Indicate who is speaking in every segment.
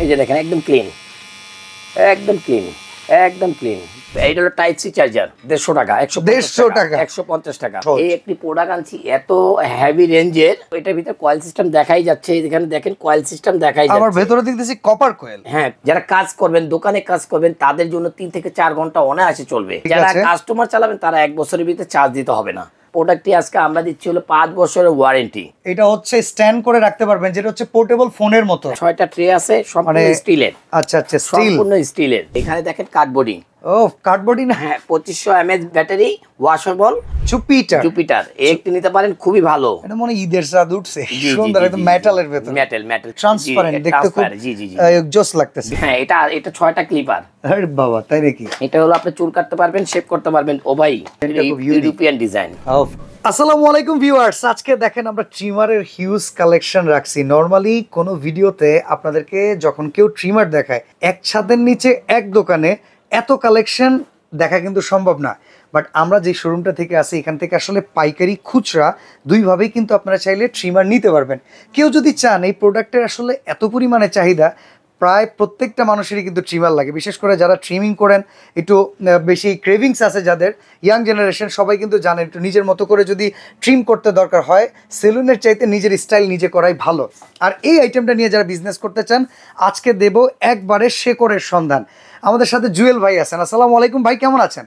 Speaker 1: এই যে দেখেন একদম ক্লিন, একদম ক্লিন, একদম ক্লিন। এইটা হলো টাইপ সি চার্জার, 150 টাকা, 150 টাকা। এই একটি প্রোডাক্ট আনছি এত হেভি রেঞ্জের। এটার ভিতরে কয়েল সিস্টেম দেখাই যাচ্ছে, এখানে দেখেন কয়েল সিস্টেম দেখাই যাচ্ছে।
Speaker 2: আমার ভেতরে দেখতেছি কপার কয়েল।
Speaker 1: হ্যাঁ, যারা কাজ করবেন, দোকানে কাজ করবেন, তাদের জন্য 3 থেকে 4 ঘন্টা অনায়াসে চলবে। যারা কাস্টমার চালাবেন তারা 1 বছরের ভিতরে চার্জ দিতে হবে না। প্রোডাক্টটি আজকে আমরা দিচ্ছি হলো 5 বছরের ওয়ারেন্টি।
Speaker 2: এটা হচ্ছে স্ট্যান্ড করে রাখতে পারবেন, যেটা হচ্ছে পোর্টেবল ফোনের মতো।
Speaker 1: 6টা ট্রে আছে, সম্পূর্ণ স্টিলের।
Speaker 2: আচ্ছা আচ্ছা,
Speaker 1: সম্পূর্ণ স্টিলের। এখানে দেখেন কার্ডবোর্ডিং।
Speaker 2: ও কার্ডবোর্ডিং না?
Speaker 1: হ্যাঁ, 2500 mAh ব্যাটারি, ওয়াশেবল, জুপিটার। একটি নিতে পারেন, খুবই ভালো।
Speaker 2: এটা মনে ঈদের স্বাদ উঠছে, সুন্দর একদম মেটালের ভেতর,
Speaker 1: মেটাল
Speaker 2: ট্রান্সপারেন্ট, দেখতে খুব জোস লাগতেছে।
Speaker 1: হ্যাঁ, এটা 6টা ক্লিপার।
Speaker 2: আরে বাবা, তাই নাকি?
Speaker 1: এটা হলো আপনি চুল কাটতে পারবেন, শেভ করতে পারবেন। ও ভাই, ইউরোপিয়ান ডিজাইন।
Speaker 2: আসসালামু আলাইকুম ভিউয়ার্স, আজকে দেখেন আমরা ট্রিমারের হিউজ কালেকশন রাখছি। নরমালি কোনো ভিডিওতে আপনাদেরকে যখন কেউ ট্রিমার দেখায়, এক ছাদের নিচে এক দোকানে এত কালেকশন দেখা কিন্তু সম্ভব না। বাট আমরা যে শোরুমটা থেকে আসি, এখান থেকে আসলে পাইকারি খুচরা দুইভাবেই কিন্তু আপনারা চাইলে ট্রিমার নিতে পারবেন। কেউ যদি চান এই প্রোডাক্টের আসলে এত পরিমাণে চাহিদা, প্রায় প্রত্যেকটা মানুষেরই কিন্তু ট্রিমার লাগে। বিশেষ করে যারা ট্রিমিং করেন, একটু বেশি ক্রেভিংস আছে যাদের, ইয়াং জেনারেশন সবাই কিন্তু জানেন একটু নিজের মতো করে যদি ট্রিম করতে দরকার হয়, সেলুনের চাইতে নিজের স্টাইল নিজে করাই ভালো। আর এই আইটেমটা নিয়ে যারা বিজনেস করতে চান, আজকে দেব একবারে শেকড়ের সন্ধান। আমাদের সাথে জুয়েল ভাই আছেন। আসসালামু আলাইকুম ভাই, কেমন আছেন?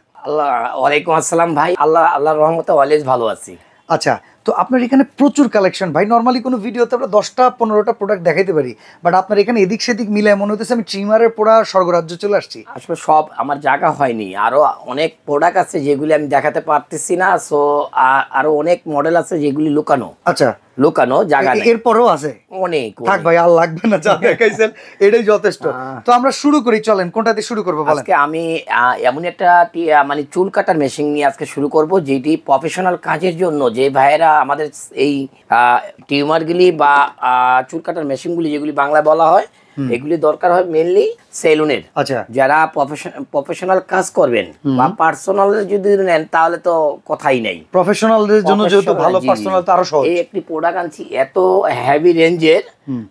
Speaker 1: ওয়ালাইকুম আসসালাম ভাই, আল্লাহর রহমতে অলওয়েজ ভালো আছি।
Speaker 2: আচ্ছা, তো আপনার এখানে প্রচুর কালেকশন ভাই। নর্মালি কোনো ভিডিওতে আমরা 10টা 15টা প্রোডাক্ট দেখাইতে পারি, বাট আপনার এখানে এদিক সেদিক মিলায় মনে হতেছে আমি ট্রিমারের পুরা স্বর্গরাজ্য চলে আসছি।
Speaker 1: আসলে সব আমার জায়গা হয়নি, আরো অনেক প্রোডাক্ট আছে যেগুলি আমি দেখাতে পারতেছি না। সো আরো অনেক মডেল আছে যেগুলি লুকানো।
Speaker 2: আচ্ছা,
Speaker 1: লুকানো জায়গা নেই,
Speaker 2: এরপরও আছে
Speaker 1: অনেক।
Speaker 2: থাক ভাই, আর লাগবে না, যা দেখাইছেন এটাই যথেষ্ট। তো আমরা শুরু করি, চলেন কোনটা দিয়ে শুরু করবো বলেন?
Speaker 1: আজকে আমি এমন একটা মানে চুল কাটার মেশিন নিয়ে আজকে শুরু করব, যেটি প্রফেশনাল কাজের জন্য যে ভাইয়েরা আমাদের এই টিউমারগুলি বা চুল কাটার মেশিনগুলি যেগুলি বাংলায় বলা হয়, এগুলি দরকার হয় মেইনলি সেলুনের।
Speaker 2: আচ্ছা,
Speaker 1: যারা প্রফেশনাল কাজ করবেন বা পার্সোনাল যদি নেন তাহলে তো কথাই নেই।
Speaker 2: প্রফেশনালদের জন্য যেহেতু ভালো, পার্সোনাল তো আরো সহজ।
Speaker 1: এই একটি প্রোডাক্ট আনছি এত হেভি রেঞ্জের।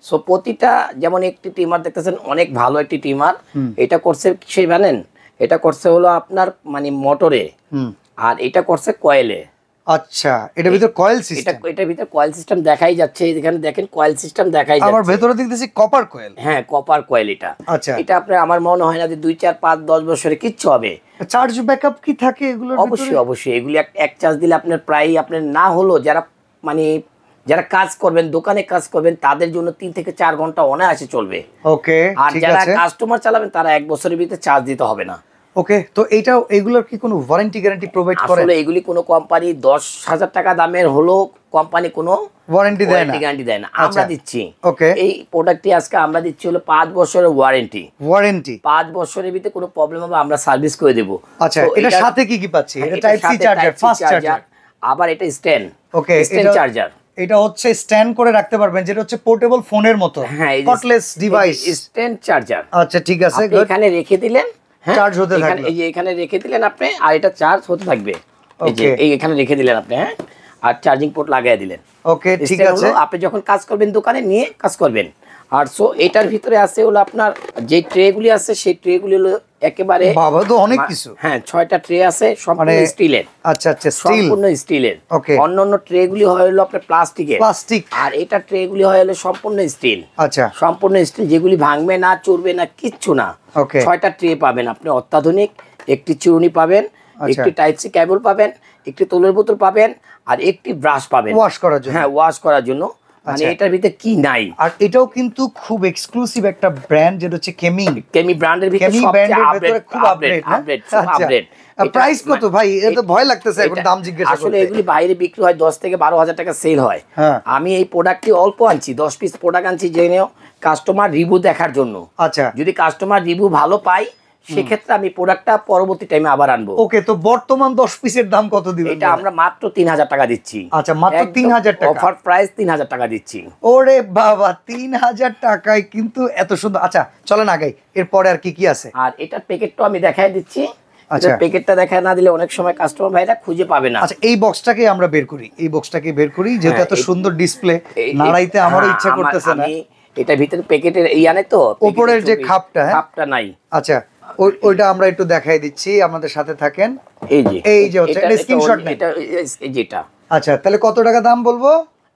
Speaker 1: সো প্রতিটা, যেমন একটি টিমার দেখতেছেন, অনেক ভালো একটি টিমার। এটা করছে কিসে জানেন? এটা করছে হলো আপনার মানে মোটরে, আর এটা করছে কয়েলে।
Speaker 2: আচ্ছা, এটার ভিতর কয়েল সিস্টেম।
Speaker 1: এটার ভিতর কয়েল সিস্টেম দেখাই যাচ্ছে, এখানে দেখেন কয়েল সিস্টেম দেখাই যাচ্ছে।
Speaker 2: আমার ভেতরে দেখতেছি কপার কয়েল।
Speaker 1: হ্যাঁ, কপার কয়েল এটা।
Speaker 2: আচ্ছা,
Speaker 1: এটা আপনার আমার মনে হয় না যে 2 4 5 10 বছরে কিচ্ছু হবে।
Speaker 2: চার্জ ব্যাকআপ কি থাকে এগুলো?
Speaker 1: অবশ্যই এগুলি এক চার্জ দিলে আপনার প্রায় আপনার না হলো, যারা কাজ করবেন, দোকানে কাজ করবেন, তাদের জন্য 3 থেকে 4 ঘন্টা অনায়াসে চলবে।
Speaker 2: ওকে,
Speaker 1: আর যারা কাস্টমার চালাবেন তারা 1 বছরের ভিতরে চার্জ দিতে হবে না।
Speaker 2: ওকে, তো এগুলোর কি কোনো ওয়ারেন্টি গ্যারান্টি প্রোভাইড করে?
Speaker 1: আসলে এগুলি কোনো কোম্পানি 10,000 টাকা দামের হলো কোম্পানি কোনো
Speaker 2: ওয়ারেন্টি দেয় না।
Speaker 1: আমরা দিচ্ছি।
Speaker 2: ওকে,
Speaker 1: এই প্রোডাক্টটি আজকে আমরা দিচ্ছি হলো 5 বছরের ওয়ারেন্টি। 5 বছরের ভিতরে কোনো প্রবলেম হবে আমরা সার্ভিস করে দেব।
Speaker 2: আচ্ছা, এটার সাথে কি পাচ্ছি? এটা type C charger, fast charger,
Speaker 1: আবার এটা স্ট্যান্ড।
Speaker 2: ওকে,
Speaker 1: স্ট্যান্ড চার্জার।
Speaker 2: এটা হচ্ছে স্ট্যান্ড করে রাখতে পারবেন, যেটা হচ্ছে পোর্টেবল ফোনের মতো, কর্ডলেস ডিভাইস,
Speaker 1: স্ট্যান্ড চার্জার।
Speaker 2: আচ্ছা, ঠিক আছে,
Speaker 1: এখানে রেখে দিলেন,
Speaker 2: চার্জ হতে থাকবে।
Speaker 1: এই যে এখানে রেখে দিলেন আপনি, আর এটা চার্জ হতে থাকবে। এই যে এখানে রেখে দিলেন আপনি, হ্যাঁ, আর চার্জিং পোর্ট লাগিয়ে দিলেন।
Speaker 2: ওকে, ঠিক আছে।
Speaker 1: আপনি যখন কাজ করবেন দোকানে নিয়ে কাজ করবেন। আর সো এটার ভিতরে আছে হলো আপনার যে ট্রেগুলি আছে, সেই ট্রেগুলি হলো একেবারে,
Speaker 2: বাবা তো অনেক কিছু।
Speaker 1: হ্যাঁ, 6টা ট্রে আছে, সম্পূর্ণ স্টিলের।
Speaker 2: আচ্ছা আচ্ছা,
Speaker 1: সম্পূর্ণ স্টিলের।
Speaker 2: ওকে,
Speaker 1: অন্যান্য ট্রেগুলি হয় হলো আপনার প্লাস্টিক, আর এটা ট্রেগুলি হয় হলো সম্পূর্ণ স্টিল।
Speaker 2: আচ্ছা,
Speaker 1: সম্পূর্ণ স্টিল, যেগুলি ভাঙবে না, চুরবে না, কিচ্ছু না।
Speaker 2: ওকে,
Speaker 1: 6টা ট্রে পাবেন আপনি, অত্যাধুনিক। একটি চিরুনি পাবেন, একটি টাইপ সি কেবল পাবেন, একটি তেলের বোতল পাবেন, আর একটি ব্রাশ পাবেন
Speaker 2: ওয়াশ করার জন্য।
Speaker 1: হ্যাঁ, ওয়াশ করার জন্য। মানে এটার ভিতরে কি নাই।
Speaker 2: আর এটাও কিন্তু খুব এক্সক্লুসিভ একটা ব্র্যান্ড, যেটা হচ্ছে কেমি
Speaker 1: ব্র্যান্ডের ভিতরে
Speaker 2: খুব আপডেট। প্রাইস কত ভাই? এটা ভয় লাগতেছে এখন দাম জিজ্ঞাসা করতে।
Speaker 1: আসলে এগুলি বাইরে বিক্রি হয় 10 থেকে 12,000 টাকা সেল হয়। আমি এই প্রোডাক্টটি অল্প আনছি, 10 পিস প্রোডাক্ট আনছি, জেনেও কাস্টমার রিভিউ দেখার জন্য।
Speaker 2: আচ্ছা,
Speaker 1: যদি কাস্টমার রিভিউ ভালো পাই, সেক্ষেত্রে আমি প্রোডাক্টটা পরবর্তী টাইমে আবার আনবো।
Speaker 2: ওকে, তো বর্তমান 10 পিসের দাম কত দিবেন?
Speaker 1: এটা আমরা মাত্র 3,000 টাকা দিচ্ছি।
Speaker 2: আচ্ছা, মাত্র 3,000 টাকা
Speaker 1: অফার প্রাইস, 3,000 টাকা দিচ্ছি।
Speaker 2: ওরে বাবা, 3,000 টাকায় কিন্তু এত সুন্দর। আচ্ছা, চলেন আগে, এরপরে আর কি আছে?
Speaker 1: আর এটার প্যাকেটটা আমি দেখাই দিচ্ছি। আচ্ছা, প্যাকেটটা দেখা না দিলে অনেক সময় কাস্টমার ভাইরা খুঁজে পাবে না।
Speaker 2: আচ্ছা, এই বক্সটাকে আমরা বের করি, যেহেতু এত সুন্দর ডিসপ্লে, নাড়াইতে আমারও ইচ্ছা করতেছে না।
Speaker 1: এটা ভিতরে প্যাকেটের আনে তো
Speaker 2: উপরের যে খাপটা,
Speaker 1: খাপটা নাই।
Speaker 2: আচ্ছা ওইটা আমরা একটু দেখাই দিচ্ছি, আমাদের সাথে থাকেন। এই যে হচ্ছে এটা স্ক্রিনশট নেন,
Speaker 1: এটা এই যেটা।
Speaker 2: আচ্ছা তাহলে কত টাকা দাম বলবো?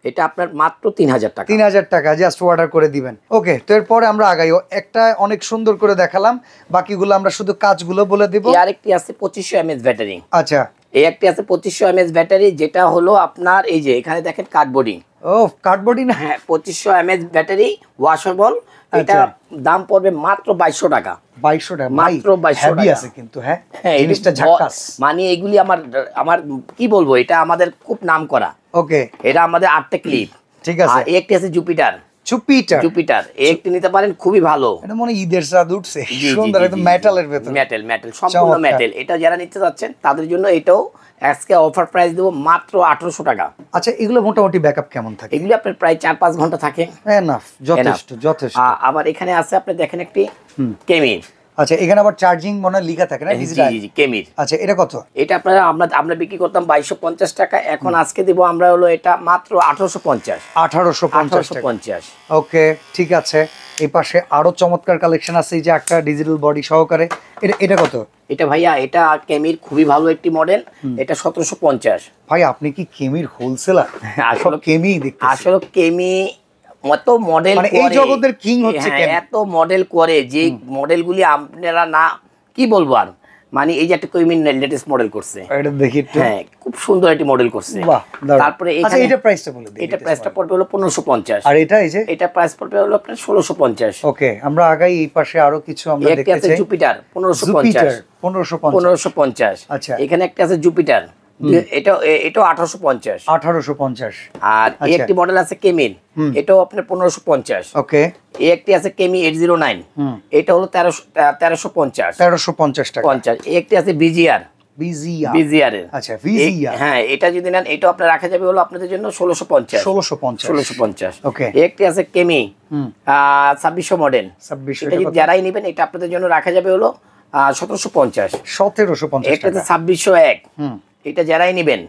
Speaker 1: এটা আপনার মাত্র 3000 টাকা।
Speaker 2: 3000 টাকা জাস্ট অর্ডার করে দিবেন। ওকে, তো এরপরে আমরা আগাই। একটা অনেক সুন্দর করে দেখালাম, বাকিগুলো আমরা শুধু কাজগুলো বলে দিব।
Speaker 1: আরেকটি আছে 2500 mAh ব্যাটারি।
Speaker 2: আচ্ছা
Speaker 1: এই একটি আছে 2500 mAh ব্যাটারি, যেটা হলো আপনার এই যে এখানে দেখেন কার্ডবোর্ডিং।
Speaker 2: ও কার্ডবোর্ডিং,
Speaker 1: হ্যাঁ 2500 mAh ব্যাটারি ওয়াশেবল। এটা দাম পড়বে মাত্র 2200 টাকা।
Speaker 2: 2200 টাকা
Speaker 1: মাত্র 2200 টাকা
Speaker 2: আছে কিন্তু। হ্যাঁ জিনিসটা ঝাক্কাস,
Speaker 1: মানে এগুলি আমার কি বলবো, এটা আমাদের খুব নাম করা।
Speaker 2: ওকে,
Speaker 1: এটা আমাদের 8টা ক্লিপ।
Speaker 2: ঠিক আছে।
Speaker 1: আর একটি আছে জুপিটার। জুপিটার একটি নিতে পারেন, খুবই ভালো।
Speaker 2: এটা মনে ঈদের স্বাদ উঠছে, সুন্দর একদম মেটালের ভেতর,
Speaker 1: মেটাল সম্পূর্ণ মেটাল। এটা যারা নিতে যাচ্ছেন তাদের জন্য এটাও আজকে অফার প্রাইস দেবো মাত্র 1800 টাকা।
Speaker 2: আচ্ছা এগুলো মোটামুটি ব্যাকআপ কেমন থাকে?
Speaker 1: এগুলো আপনার প্রায় 4-5 ঘন্টা থাকে।
Speaker 2: এনাফ, যথেষ্ট।
Speaker 1: আবার এখানে আছে আপনি দেখেন একটি কেমির।
Speaker 2: আচ্ছা এখানে আবার চার্জিং মনে লিখা থাকে না, ডিজিটাল?
Speaker 1: জি কেমির।
Speaker 2: আচ্ছা এটা কত?
Speaker 1: এটা আমরা বিক্রি করতাম 2250 টাকা, এখন আজকে দেব আমরা হলো এটা মাত্র 1850।
Speaker 2: ওকে ঠিক আছে। এই পাশে আরো চমৎকার কালেকশন আছে, এই যে একটা ডিজিটাল বডি সহকারে। এটা কত?
Speaker 1: এটা ভাইয়া এটা কেমির খুবই ভালো একটি মডেল, এটা 1750।
Speaker 2: ভাই আপনি কি কেমির হোলসেলার? আসলে কেমি দেখতে,
Speaker 1: আসলে কেমি মত মডেল
Speaker 2: মানে এই জগতের কিং হচ্ছে কেমি।
Speaker 1: এত মডেল করে যে মডেলগুলি আপনারা না কি বলবো আর, মানে এই যে একটা কেমি লেটেস্ট মডেল করছে,
Speaker 2: এটা দেখি একটু।
Speaker 1: হ্যাঁ খুব সুন্দর একটি মডেল করছে। তারপরে
Speaker 2: আচ্ছা এটা প্রাইসটা বলে দিই।
Speaker 1: এটা প্রাইসটা পড়বে হলো 1550।
Speaker 2: আর এটা এই যে
Speaker 1: এটা প্রাইস পড়বে হলো আপনার 1650।
Speaker 2: ওকে আমরা আগাই, এই পাশে আরো কিছু আমরা দেখতে চাই।
Speaker 1: জুপিটার 1550।
Speaker 2: আচ্ছা
Speaker 1: এখানে একটা আছে জুপিটার, এটা 1850। আর একটি মডেল আছে কেমিন, এটাও আপনার 1550।
Speaker 2: ওকে
Speaker 1: এই একটি আছে কেমি 809, এটা হলো 1350
Speaker 2: টাকা।
Speaker 1: এই একটি আছে বিজিআর।
Speaker 2: আচ্ছা ভিজিআর,
Speaker 1: হ্যাঁ এটা যদি নেন এটা আপনার রাখা যাবে হলো আপনাদের জন্য 1650।
Speaker 2: ওকে
Speaker 1: একটি আছে কেমি 2600 মডেল, যারাই নেবেন এটা আপনাদের জন্য রাখা যাবে হলো 1750।
Speaker 2: একটা
Speaker 1: আছে 2601, এটা যারাই নেবেন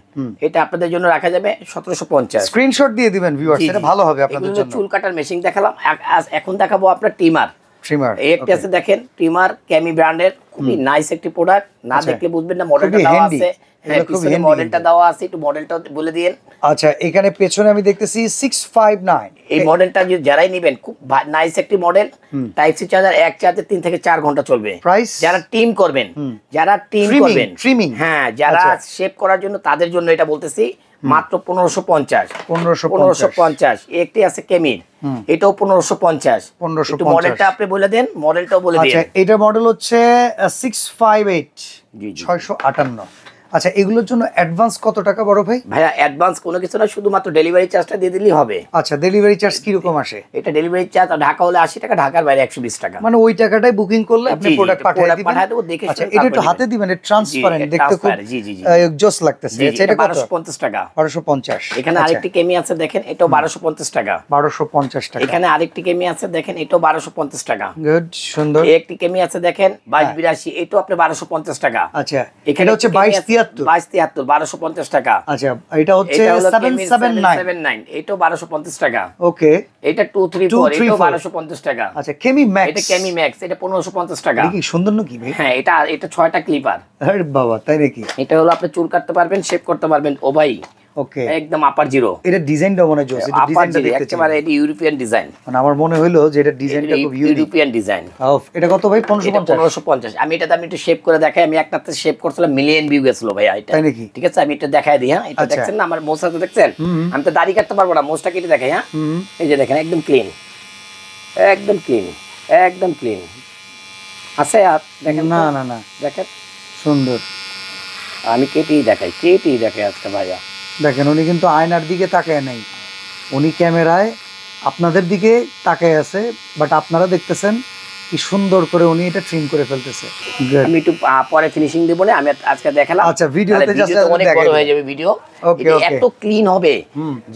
Speaker 1: এটা আপনাদের জন্য রাখা যাবে 1750।
Speaker 2: স্ক্রিনশট দিয়ে দিবেন ভিউয়ার্স, এটা ভালো হবে আপনাদের জন্য।
Speaker 1: চুল কাটার মেশিন দেখালাম, এখন দেখাবো আপনার ট্রিমার। একটা আছে দেখেন ট্রিমার ক্যামি ব্র্যান্ডের, খুবই নাইস একটি প্রোডাক্ট, না দেখলে বুঝবেন না। মডেলটা দেওয়া আছে, হ্যাঁ পিছনে মডেলটা দেওয়া আছে, একটু মডেলটা বলে দিয়েন।
Speaker 2: আচ্ছা এখানে পেছনে আমি দেখতেছি 659।
Speaker 1: এই মডেলটা যারাই নেবেন খুব নাইস একটি মডেল, টাইপ সি চার্জার, এক চার্জে 3 থেকে 4 ঘন্টা চলবে। যারা টিম করবেন, হ্যাঁ যারা শেপ করার জন্য তাদের জন্য এটা বলতেছি, মাত্র 1550। একটি আছে কেমির, এটাও 1550। মডেলটা আপনি বলে দেন, মডেলটাও বলে দিন।
Speaker 2: আচ্ছা এটা মডেল হচ্ছে 658 658। আচ্ছা এগুলোর জন্য অ্যাডভান্স কত টাকা বড় ভাই?
Speaker 1: ভাইয়া অ্যাডভান্স কোনো কিছু না, শুধুমাত্র ডেলিভারি চার্জটা দিয়ে দিলেই হবে।
Speaker 2: আচ্ছা ডেলিভারি চার্জ কি রকম আসে? এটা
Speaker 1: ডেলিভারি চার্জ ঢাকা হলে 80 টাকা, ঢাকার বাইরে 120 টাকা।
Speaker 2: মানে ওই টাকাটাই বুকিং করলে আপনি প্রোডাক্ট পাঠিয়ে দেব, দেখে। আচ্ছা এটা একটু হাতে দিবেন, এটা ট্রান্সপারেন্ট দেখতে খুব জোস লাগতেছে। আচ্ছা এটা
Speaker 1: 1250 টাকা।
Speaker 2: 1250।
Speaker 1: এখানে আরেকটি কেমি আছে দেখেন, এটাও 1250 টাকা।
Speaker 2: 1250 টাকা।
Speaker 1: এখানে আরেকটি কেমি আছে দেখেন, এটাও 1250 টাকা।
Speaker 2: গুড, সুন্দর।
Speaker 1: একটি কেমি আছে দেখেন 2282, এটাও আপনি 1250 টাকা।
Speaker 2: আচ্ছা এখানে হচ্ছে 2273
Speaker 1: 1250 টাকা।
Speaker 2: আচ্ছা এটা হচ্ছে 779,
Speaker 1: এটাও 1250 টাকা।
Speaker 2: ওকে
Speaker 1: এটা 234, এটাও 1250 টাকা।
Speaker 2: আচ্ছা কেমি ম্যাক্স,
Speaker 1: এটা কেমি ম্যাক্স, এটা 1550 টাকা।
Speaker 2: কি সুন্দর নাকি ভাই?
Speaker 1: হ্যাঁ এটা 6টা ক্লিপার।
Speaker 2: আরে বাবা তাই নাকি?
Speaker 1: এটা হলো আপনি চুল কাটতে পারবেন, শেপ করতে পারবেন। ও ভাই
Speaker 2: ওকে
Speaker 1: একদম আপার জিরো।
Speaker 2: এটা ডিজাইনটা মনে হচ্ছে, এটা ডিজাইনটা দেখতে
Speaker 1: একেবারে এটা ইউরোপিয়ান ডিজাইন।
Speaker 2: মানে আমার মনে হলো যে এটা ডিজাইনটা খুব
Speaker 1: ইউরোপিয়ান ডিজাইন।
Speaker 2: এটা কত ভাই?
Speaker 1: 1550। আমি এটা একটু শেপ করে দেখাই, আমি একটাতে শেপ করছিলাম, মিলিয়ন ভিউ গেছিল ভাই এটা।
Speaker 2: তাই নাকি?
Speaker 1: ঠিক আছে আমি এটা দেখাই দিই। হ্যাঁ এটা দেখছেন না আমার মোছটা, তো দেখছেন আমি তো দাড়ি কাটতে পারবো না, মোছটা কেটে দেখাই। হ্যাঁ এই যে দেখেন একদম ক্লিন, একদম ক্লিন আছে। আর দেখেন
Speaker 2: না
Speaker 1: দেখেন
Speaker 2: সুন্দর।
Speaker 1: আমি কেটেই দেখাই আজকে ভাইয়া।
Speaker 2: দেখেন উনি কিন্তু আয়নার দিকে তাকায় নাই, উনি ক্যামেরায় আপনাদের দিকে তাকায় আছে, বাট আপনারা দেখতেছেন কি সুন্দর করে উনি এটা ট্রিম করে ফেলতেছে।
Speaker 1: আমি একটু পরে ফিনিশিং দেব না, আমি আজকে দেখালাম।
Speaker 2: আচ্ছা ভিডিওতে জাস্ট
Speaker 1: অনেক বড় হয়ে যাবে ভিডিও, এত ক্লিন হবে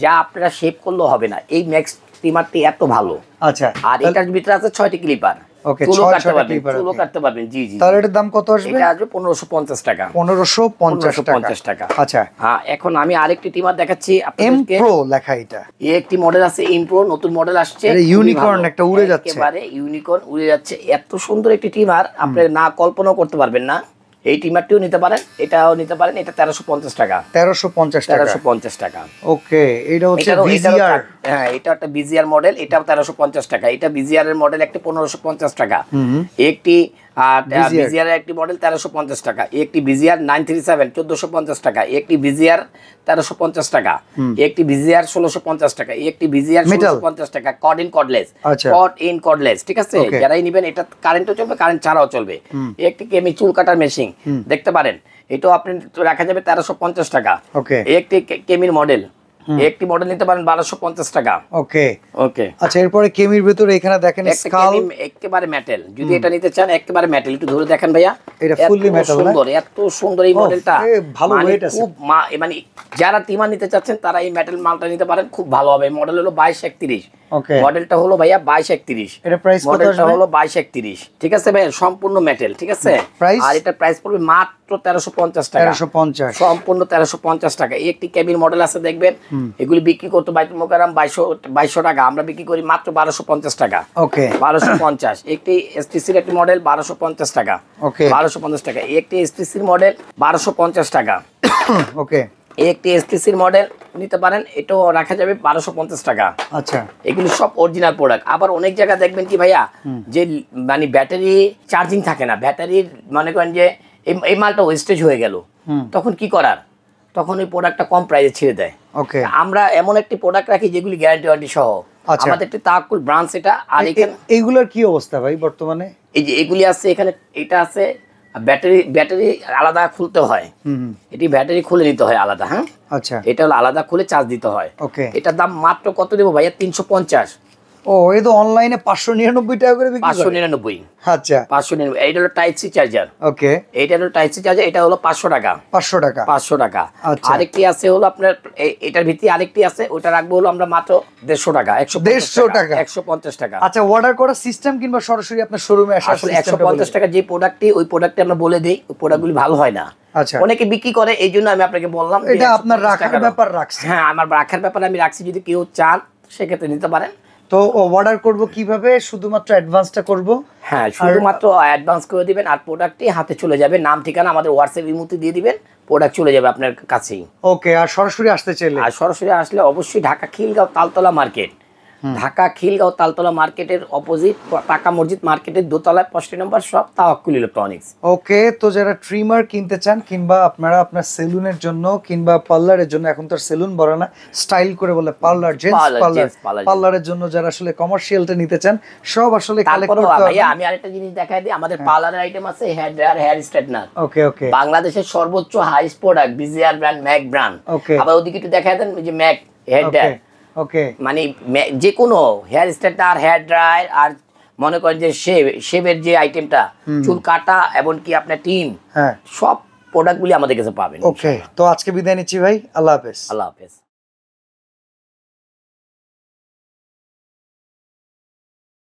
Speaker 1: যা আপনারা শেপ করলেও হবে না। এই ম্যাক্স ট্রিমারটি এত ভালো।
Speaker 2: আচ্ছা,
Speaker 1: আর এটার ভিতরে আছে 6টি ক্লিপার।
Speaker 2: ওকে,
Speaker 1: চুলও কাটতে পারবেন, চুলও কাটতে পারবেন। জি জি।
Speaker 2: তাহলে এটার দাম কত আসবে?
Speaker 1: এটা আসবে 1550 টাকা।
Speaker 2: 1550 টাকা। আচ্ছা,
Speaker 1: হ্যাঁ, এখন আমি আরেকটি ট্রিমার দেখাচ্ছি আপনাদেরকে।
Speaker 2: এম প্রো লেখা এটা।
Speaker 1: এই একটি মডেল আছে এম প্রো, নতুন মডেল আসছে।
Speaker 2: এটা ইউনিকর্ন একটা উড়ে যাচ্ছে,
Speaker 1: একেবারে ইউনিকর্ন উড়ে যাচ্ছে। এত সুন্দর একটি ট্রিমার আপনি না কল্পনাও করতে পারবেন না। এই ট্রিমারটিও নিতে পারেন, এটাও নিতে পারেন। এটা 1350 টাকা।
Speaker 2: 1350
Speaker 1: টাকা।
Speaker 2: ওকে, এটা হচ্ছে বিজিআর।
Speaker 1: হ্যাঁ, এটা একটা বিজিআর মডেল, এটাও 1350 টাকা। এটা বিজিআর এর মডেল একটি 1550 টাকা। একটি বিজিআর এর একটি মডেল 1350 টাকা। একটি বিজিআর 937 1450 টাকা। একটি বিজিআর 1350 টাকা। একটি বিজিআর 1650 টাকা। একটি বিজিআর 1650 টাকা। Cord in cordless, cord in cordless, ঠিক আছে? যারাই নেবেন, এটা কারেন্টও চলবে, কারেন্ট ছাড়াও চলবে। একটি কেমি চুল কাটার মেশিন দেখতে পারেন, এটাও আপনি রাখা যাবে 1350 টাকা। একটি কেমির মডেল, একটি মডেল নিতে পারেন 1250 টাকা।
Speaker 2: ওকে
Speaker 1: ওকে।
Speaker 2: আচ্ছা, এরপরে কেমির ভিতরে এখানে দেখেন স্কাল,
Speaker 1: একেবারে মেটাল। যদি এটা নিতে চান একেবারে মেটাল, একটু ধরে দেখেন ভাইয়া।
Speaker 2: এটা ফুললি মেটাল,
Speaker 1: সুন্দর, এত সুন্দর এই মডেলটা।
Speaker 2: ভালো ওয়েট আছে।
Speaker 1: খুব মানে যারা টিমার নিতে চাচ্ছেন তারা এই মেটাল মালটা নিতে পারেন, খুব ভালো হবে। মডেল হলো 2231।
Speaker 2: ওকে,
Speaker 1: মডেলটা হলো ভাইয়া 2231।
Speaker 2: এটা প্রাইস কত আসবে?
Speaker 1: মডেলটা হলো 2231, ঠিক আছে ভাইয়া? সম্পূর্ণ মেটাল, ঠিক আছে? আর এটা প্রাইস পড়বে মাত্র 1350 টাকা।
Speaker 2: 1350,
Speaker 1: সম্পূর্ণ 1350 টাকা। এই একটি কেবিন মডেল আছে দেখবেন, এগুলি বিক্রি করতে বাইতুল মোকাররম 2200 টাকা, আমরা বিক্রি করি মাত্র 1250 টাকা।
Speaker 2: ওকে,
Speaker 1: 1250। একটি এসটিসির একটি মডেল 1250 টাকা।
Speaker 2: ওকে,
Speaker 1: 1250 টাকা। একটি এসটিসির মডেল 1250 টাকা।
Speaker 2: ওকে,
Speaker 1: একটি এসটিসির মডেল নিতে পারেন, এটাও রাখা যাবে 1250 টাকা।
Speaker 2: আচ্ছা,
Speaker 1: এগুলো সব অরিজিনাল প্রোডাক্ট। আবার অনেক জায়গায় দেখবেন কি ভাইয়া, যে মানে ব্যাটারি চার্জিং থাকে না, ব্যাটারির মনে করেন যে এই মালটা ওয়েস্টেজ হয়ে গেল, তখন কি করার? তখন ওই প্রোডাক্টটা কম প্রাইসে ছেড়ে দেয়।
Speaker 2: ওকে,
Speaker 1: আমরা এমন একটি প্রোডাক্ট রাখি যেগুলি গ্যারান্টি ওয়ারেন্টি সহ। আমাদের একটি তাওয়াক্কুল ব্রাঞ্চ এটা। আর এখানে
Speaker 2: এইগুলোর কি অবস্থা ভাই বর্তমানে?
Speaker 1: এই যে এগুলি আছে এখানে, এটা আছে ব্যাটারি আলাদা খুলতে হয়। এটি ব্যাটারি খুলে নিতে হয় আলাদা। হ্যাঁ,
Speaker 2: আচ্ছা,
Speaker 1: এটা হলো আলাদা খুলে চার্জ দিতে হয়।
Speaker 2: ওকে,
Speaker 1: এটার দাম মাত্র কত দেবো ভাইয়া? 350।
Speaker 2: ও, এই তো অনলাইনে 599 টাকা করে বিক্রি করে।
Speaker 1: 599।
Speaker 2: আচ্ছা,
Speaker 1: 599। এইটা হলো টাইপ সি চার্জার।
Speaker 2: ওকে,
Speaker 1: এইটা হলো টাইপ সি চার্জার, এটা হলো 500 টাকা।
Speaker 2: 500 টাকা,
Speaker 1: 500 টাকা।
Speaker 2: আচ্ছা,
Speaker 1: আরেকটি আছে হলো আপনার এটার ভিতরে আরেকটি আছে, ওটা রাখবো হলো আমরা মাত্র 150 টাকা। 150 টাকা। 150 টাকা।
Speaker 2: আচ্ছা, অর্ডার করার সিস্টেম কিংবা সরাসরি আপনার শোরুমে আসা?
Speaker 1: আসলে 150 টাকা যে প্রোডাক্টটি, ওই প্রোডাক্টটি আমরা বলে দেই, ওই প্রোডাক্টগুলি ভালো হয় না।
Speaker 2: আচ্ছা,
Speaker 1: অনেকে বিক্রি করে, এই জন্য আমি আপনাকে বললাম
Speaker 2: এটা আপনার রাখার ব্যাপার রাখছি।
Speaker 1: হ্যাঁ, আমার রাখার ব্যাপারে আমি রাখছি, যদি কেউ চান সেক্ষেত্রে নিতে পারেন।
Speaker 2: তো অর্ডার করব কিভাবে? শুধুমাত্র অ্যাডভান্সটা করব?
Speaker 1: হ্যাঁ, শুধুমাত্র অ্যাডভান্স করে দিবেন, আর প্রোডাক্টটি হাতে চলে যাবে। নাম ঠিকানা আমাদের হোয়াটসঅ্যাপ ইমোতে দিয়ে দিবেন, প্রোডাক্ট চলে যাবে আপনার কাছেই।
Speaker 2: ওকে, আর সরাসরি আসতে চাইলে?
Speaker 1: আর সরাসরি আসলে অবশ্যই ঢাকা খিলগাঁও তালতলা মার্কেট, ঢাকা খিলগাঁও তালতলা মার্কেটের অপোজিট পাকা মসজিদ মার্কেটের দোতলায় 65 নম্বর শপ, তাওয়াক্কুল ইলেকট্রনিক্স।
Speaker 2: ওকে, তো যারা ট্রিমার কিনতে চান কিংবা আপনারা আপনার সেলুনের জন্য কিংবা পার্লারের জন্য, এখন তো আর সেলুন বলে না, স্টাইল করে বলে পার্লার, জেন্টস পার্লার, পার্লারের জন্য যারা আসলে কমার্শিয়ালটা নিতে চান, সব আসলে কালেক্ট করতে হবে।
Speaker 1: ভাইয়া আমি আরেকটা জিনিস দেখাই দিই, আমাদের পার্লারের আইটেম আছে hair dryer, hair straightener.
Speaker 2: Okay, okay,
Speaker 1: বাংলাদেশের সর্বোচ্চ highest product BGR brand, Mac brand.
Speaker 2: Okay,
Speaker 1: আবার ওদিকে একটু দেখাই দেন, যে ম্যাক হেয়ার ড্রায়ার।
Speaker 2: ওকে,
Speaker 1: মানে যে কোনো হেয়ার স্ট্রেটনার, হেয়ার ড্রায়ার, আর মনে করেন যে শেভের যে আইটেমটা, চুল কাটা এবং কি আপনার টিম,
Speaker 2: হ্যাঁ,
Speaker 1: সব প্রোডাক্টগুলি আমাদের কাছে পাবেন।
Speaker 2: ওকে, তো আজকে বিদায় নিচ্ছি ভাই, আল্লাহ হাফেজ।
Speaker 1: আল্লাহ হাফেজ।